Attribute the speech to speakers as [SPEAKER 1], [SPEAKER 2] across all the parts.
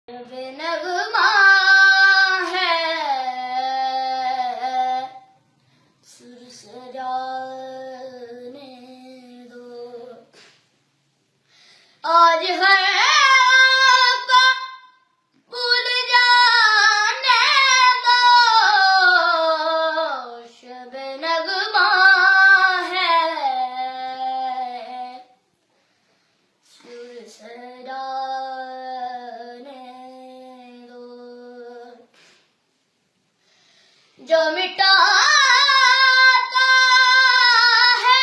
[SPEAKER 1] नगमा है सुर सजाने दो, आज है को भूल जाने दो, शब नगमा है सुर सजाने दो, जो मिटाता है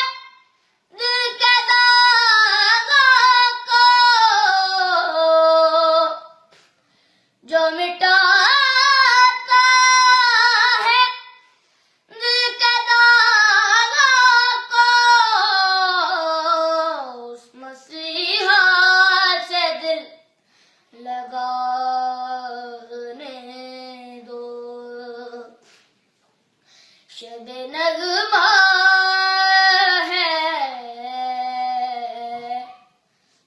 [SPEAKER 1] दिल के दागों को, जो मिटाता है दिल के दागों को, उस मसीहा से दिल लगाने दो, शब नगमा है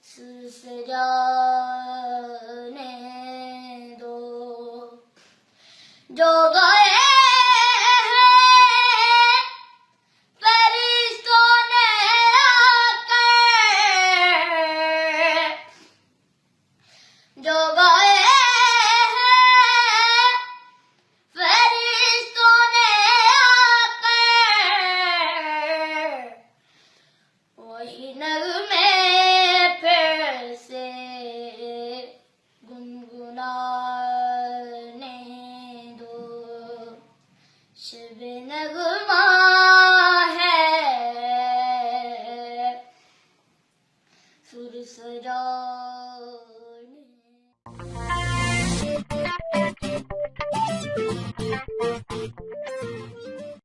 [SPEAKER 1] सुर सजाने दो, जो गए हैं फरिश्तों ने आकर, जो गए हैं फरिश्तों ने आकर, वही नगमे फिर से गुनगुनाने दो, शब नगमा है सुर सजाने।